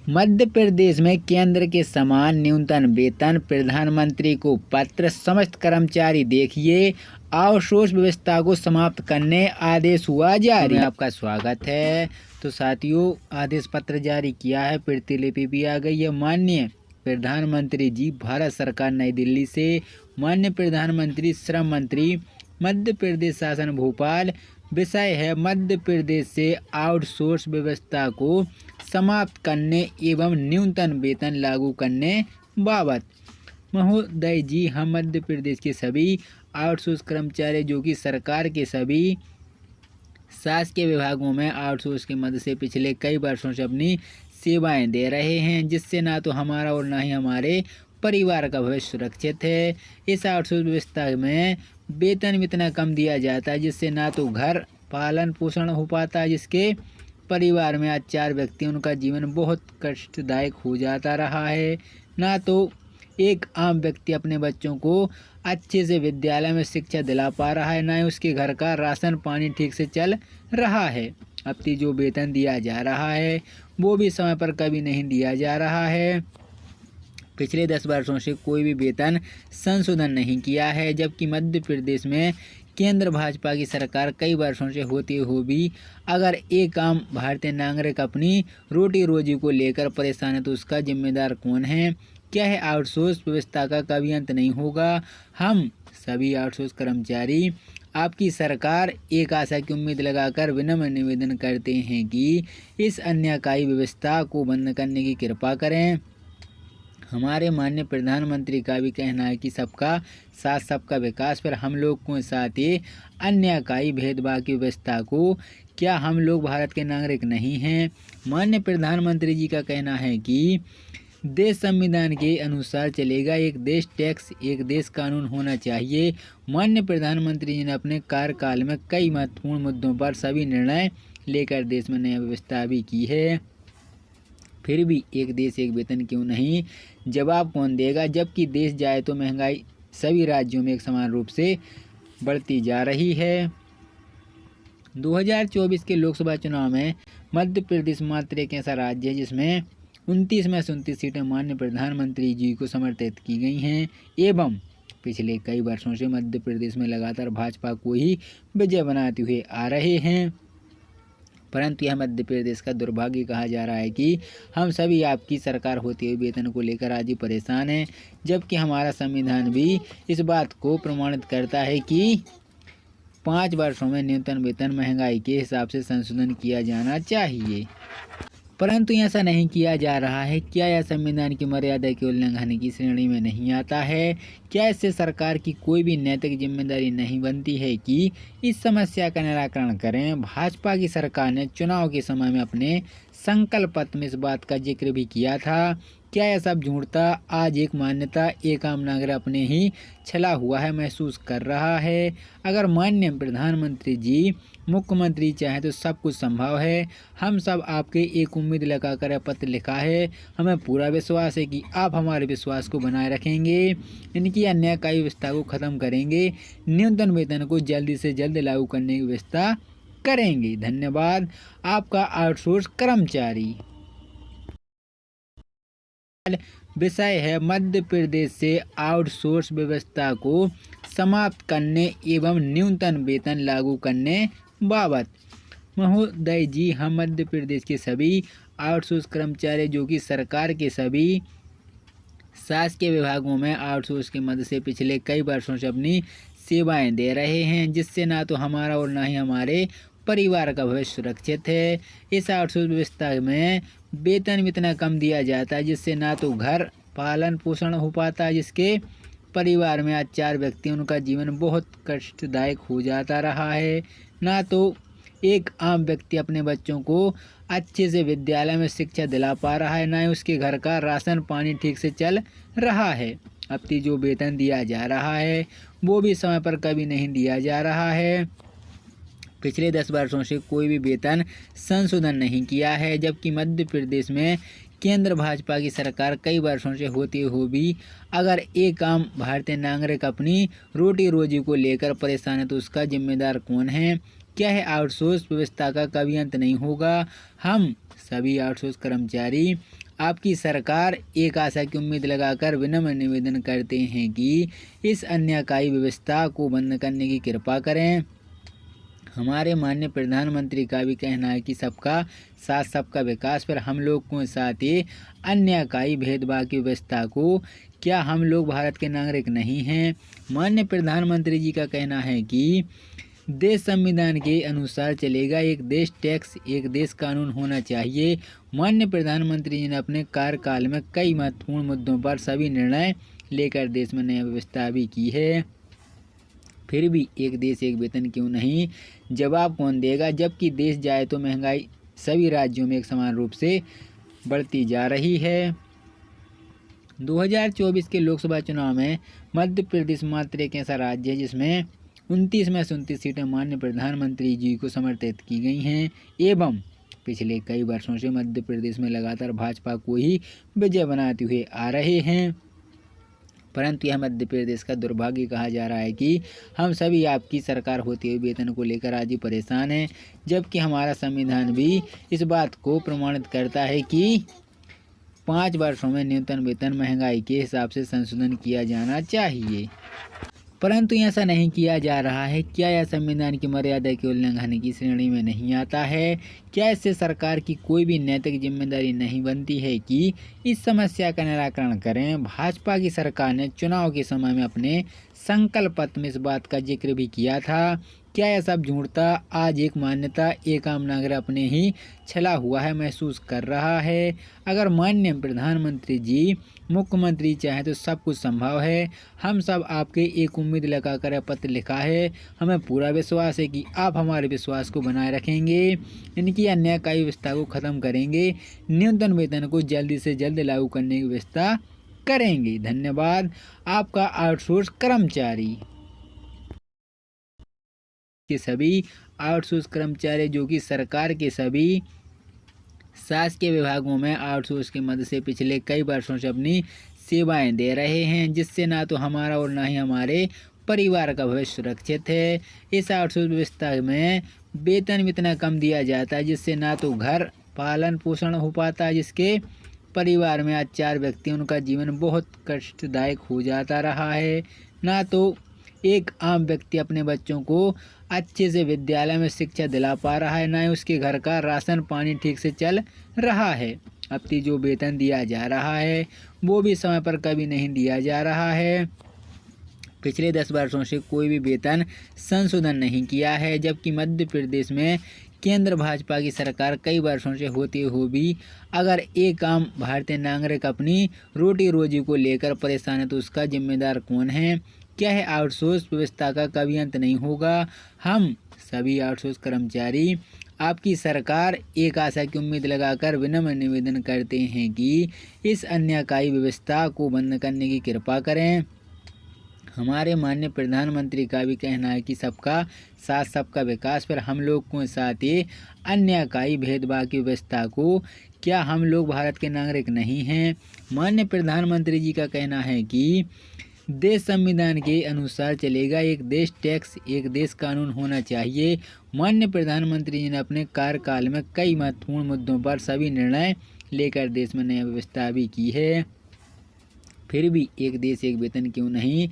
मध्य प्रदेश में केंद्र के समान न्यूनतम वेतन, प्रधानमंत्री को पत्र, समस्त कर्मचारी देखिए, आउटसोर्स व्यवस्था को समाप्त करने आदेश हुआ जारी। आपका स्वागत है। तो साथियों, आदेश पत्र जारी किया है, प्रतिलिपि भी आ गई है। माननीय प्रधानमंत्री जी, भारत सरकार, नई दिल्ली से। माननीय प्रधानमंत्री, श्रम मंत्री, मध्य प्रदेश शासन, भोपाल। विषय है मध्य प्रदेश से आउटसोर्स व्यवस्था को समाप्त करने एवं न्यूनतम वेतन लागू करने बाबत। महोदय जी, हम मध्य प्रदेश के सभी आउटसोर्स कर्मचारी जो कि सरकार के सभी शासकीय विभागों में आउटसोर्स की मदद से पिछले कई वर्षों से अपनी सेवाएं दे रहे हैं, जिससे ना तो हमारा और ना ही हमारे परिवार का भविष्य सुरक्षित है। इस आउटसोर्स व्यवस्था में वेतन इतना कम दिया जाता है जिससे ना तो घर पालन पोषण हो पाता है, जिसके परिवार में आज 4 व्यक्ति, उनका जीवन बहुत कष्टदायक हो जाता रहा है। ना तो एक आम व्यक्ति अपने बच्चों को अच्छे से विद्यालय में शिक्षा दिला पा रहा है, ना ही उसके घर का राशन पानी ठीक से चल रहा है। अब जो वेतन दिया जा रहा है वो भी समय पर कभी नहीं दिया जा रहा है। पिछले 10 वर्षों से कोई भी वेतन संशोधन नहीं किया है, जबकि मध्य प्रदेश में केंद्र भाजपा की सरकार कई वर्षों से होते हुए भी अगर एक आम भारतीय नागरिक अपनी रोटी रोजी को लेकर परेशान है तो उसका जिम्मेदार कौन है? क्या है? आउटसोर्स व्यवस्था का कभी अंत नहीं होगा। हम सभी आउटसोर्स कर्मचारी आपकी सरकार एक आशा की उम्मीद लगाकर विनम्र निवेदन करते हैं कि इस अन्यायकारी व्यवस्था को बंद करने की कृपा करें। हमारे माननीय प्रधानमंत्री का भी कहना है कि सबका साथ सबका विकास, पर हम लोग को साथ ही अन्यायकारी भेदभाव की व्यवस्था को, क्या हम लोग भारत के नागरिक नहीं हैं? माननीय प्रधानमंत्री जी का कहना है कि देश संविधान के अनुसार चलेगा, एक देश टैक्स एक देश कानून होना चाहिए। माननीय प्रधानमंत्री जी ने अपने कार्यकाल में कई महत्वपूर्ण मुद्दों पर सभी निर्णय लेकर देश में नई व्यवस्था भी की है। फिर भी एक देश एक वेतन क्यों नहीं, जवाब कौन देगा? जबकि देश जाए तो महंगाई सभी राज्यों में एक समान रूप से बढ़ती जा रही है। 2024 के लोकसभा चुनाव में मध्य प्रदेश मात्र एक ऐसा राज्य है जिसमें 29 में से 29 सीटें माननीय प्रधानमंत्री जी को समर्पित की गई हैं एवं पिछले कई वर्षों से मध्य प्रदेश में लगातार भाजपा को ही विजय बनाते हुए आ रहे हैं। परंतु यह मध्य प्रदेश का दुर्भाग्य कहा जा रहा है कि हम सभी आपकी सरकार होते हुए वेतन को लेकर आज ही परेशान हैं, जबकि हमारा संविधान भी इस बात को प्रमाणित करता है कि 5 वर्षों में न्यूनतम वेतन महंगाई के हिसाब से संशोधन किया जाना चाहिए, परंतु ऐसा नहीं किया जा रहा है। क्या यह संविधान की मर्यादा के उल्लंघन की श्रेणी में नहीं आता है? क्या इससे सरकार की कोई भी नैतिक जिम्मेदारी नहीं बनती है कि इस समस्या का निराकरण करें? भाजपा की सरकार ने चुनाव के समय में अपने संकल्प पत्र में इस बात का जिक्र भी किया था। क्या यह सब झूठ था? आज एक मान्यता एक आम नागरिक अपने ही छला हुआ है महसूस कर रहा है। अगर माननीय प्रधानमंत्री जी मुख्यमंत्री चाहे तो सब कुछ संभव है। हम सब आपके एक उम्मीद लगाकर यह पत्र लिखा है। हमें पूरा विश्वास है कि आप हमारे विश्वास को बनाए रखेंगे, इनकी अन्यायकारी व्यवस्था को खत्म करेंगे, न्यूनतम वेतन को जल्दी से जल्द लागू करने की व्यवस्था करेंगे। धन्यवाद। आपका आउटसोर्स कर्मचारी। विषय है मध्य प्रदेश से आउटसोर्स व्यवस्था को समाप्त करने एवं न्यूनतम वेतन लागू करने बाबत। महोदय जी, हम मध्य प्रदेश के सभी आउटसोर्स कर्मचारी जो कि सरकार के सभी शासकीय विभागों में आउटसोर्स की मदद से पिछले कई वर्षों से अपनी सेवाएं दे रहे हैं, जिससे ना तो हमारा और ना ही हमारे परिवार का भविष्य सुरक्षित है। इस आउटसोर्स व्यवस्था में वेतन इतना कम दिया जाता है जिससे ना तो घर पालन पोषण हो पाता है, जिसके परिवार में आज 4 व्यक्ति, उनका जीवन बहुत कष्टदायक हो जाता रहा है। ना तो एक आम व्यक्ति अपने बच्चों को अच्छे से विद्यालय में शिक्षा दिला पा रहा है, ना ही उसके घर का राशन पानी ठीक से चल रहा है। अब जो वेतन दिया जा रहा है वो भी समय पर कभी नहीं दिया जा रहा है। पिछले 10 वर्षों से कोई भी वेतन संशोधन नहीं किया है, जबकि मध्य प्रदेश में केंद्र भाजपा की सरकार कई वर्षों से होते हुए भी अगर एक आम भारतीय नागरिक अपनी रोटी रोजी को लेकर परेशान है तो उसका जिम्मेदार कौन है? क्या है? आउटसोर्स व्यवस्था का कभी अंत नहीं होगा। हम सभी आउटसोर्स कर्मचारी आपकी सरकार एक आशा की उम्मीद लगाकर विनम्र निवेदन करते हैं कि इस अन्यायकारी व्यवस्था को बंद करने की कृपा करें। हमारे माननीय प्रधानमंत्री का भी कहना है कि सबका साथ सबका विकास पर हम लोग को साथ ही अन्यायकारी भेदभाव की व्यवस्था को क्या हम लोग भारत के नागरिक नहीं हैं। माननीय प्रधानमंत्री जी का कहना है कि देश संविधान के अनुसार चलेगा, एक देश टैक्स एक देश कानून होना चाहिए। माननीय प्रधानमंत्री जी ने अपने कार्यकाल में कई महत्वपूर्ण मुद्दों पर सभी निर्णय लेकर देश में नई व्यवस्था भी की है। फिर भी एक देश एक वेतन क्यों नहीं, जवाब कौन देगा। जबकि देश जाए तो महंगाई सभी राज्यों में एक समान रूप से बढ़ती जा रही है। 2024 के लोकसभा चुनाव में मध्य प्रदेश मात्र एक ऐसा राज्य है जिसमें 29 में से 29 सीटें माननीय प्रधानमंत्री जी को समर्पित की गई हैं एवं पिछले कई वर्षों से मध्य प्रदेश में लगातार भाजपा को ही विजय बनाते हुए आ रहे हैं। परंतु यह मध्य प्रदेश का दुर्भाग्य कहा जा रहा है कि हम सभी आपकी सरकार होते हुए वेतन को लेकर आज ही परेशान हैं, जबकि हमारा संविधान भी इस बात को प्रमाणित करता है कि 5 वर्षों में न्यूनतम वेतन महंगाई के हिसाब से संशोधन किया जाना चाहिए, परंतु ऐसा नहीं किया जा रहा है। क्या यह संविधान की मर्यादा के उल्लंघन की श्रेणी में नहीं आता है? क्या इससे सरकार की कोई भी नैतिक जिम्मेदारी नहीं बनती है कि इस समस्या का निराकरण करें? भाजपा की सरकार ने चुनाव के समय में अपने संकल्प पत्र में इस बात का जिक्र भी किया था। क्या यह सब झूठ था? आज एक मान्यता एक आम नागरिक अपने ही छला हुआ है महसूस कर रहा है। अगर माननीय प्रधानमंत्री जी मुख्यमंत्री चाहे तो सब कुछ संभव है। हम सब आपके एक उम्मीद लगाकर यह पत्र लिखा है। हमें पूरा विश्वास है कि आप हमारे विश्वास को बनाए रखेंगे, इनकी अन्यायकारी व्यवस्था को खत्म करेंगे, न्यूनतम वेतन को जल्दी से जल्द लागू करने की व्यवस्था करेंगे। धन्यवाद। आपका आउटसोर्स कर्मचारी के सभी आउटसोर्स कर्मचारी जो कि सरकार के सभी शासकीय विभागों में आउटसोर्स की मदद से पिछले कई वर्षों से अपनी सेवाएं दे रहे हैं, जिससे ना तो हमारा और ना ही हमारे परिवार का भविष्य सुरक्षित है। इस आउटसोर्स व्यवस्था में वेतन भी इतना कम दिया जाता है जिससे ना तो घर पालन पोषण हो पाता है, जिसके परिवार में आज 4 व्यक्ति, उनका जीवन बहुत कष्टदायक हो जाता रहा है। ना तो एक आम व्यक्ति अपने बच्चों को अच्छे से विद्यालय में शिक्षा दिला पा रहा है, ना ही उसके घर का राशन पानी ठीक से चल रहा है। अब तक जो वेतन दिया जा रहा है वो भी समय पर कभी नहीं दिया जा रहा है। पिछले 10 वर्षों से कोई भी वेतन संशोधन नहीं किया है, जबकि मध्य प्रदेश में केंद्र भाजपा की सरकार कई वर्षों से होते हुए भी अगर एक आम भारतीय नागरिक अपनी रोटी रोजी को लेकर परेशान है तो उसका जिम्मेदार कौन है? क्या है आउटसोर्स व्यवस्था का कभी अंत नहीं होगा। हम सभी आउटसोर्स कर्मचारी आपकी सरकार एक आशा की उम्मीद लगाकर विनम्र निवेदन करते हैं कि इस अन्यायकारी व्यवस्था को बंद करने की कृपा करें। हमारे माननीय प्रधानमंत्री का भी कहना है कि सबका साथ सबका विकास पर हम लोग को साथ ही अन्यायकारी भेदभाव की व्यवस्था को क्या हम लोग भारत के नागरिक नहीं हैं। माननीय प्रधानमंत्री जी का कहना है कि देश संविधान के अनुसार चलेगा, एक देश टैक्स एक देश कानून होना चाहिए। माननीय प्रधानमंत्री जी ने अपने कार्यकाल में कई महत्वपूर्ण मुद्दों पर सभी निर्णय लेकर देश में नई व्यवस्था भी की है। फिर भी एक देश एक वेतन क्यों नहीं,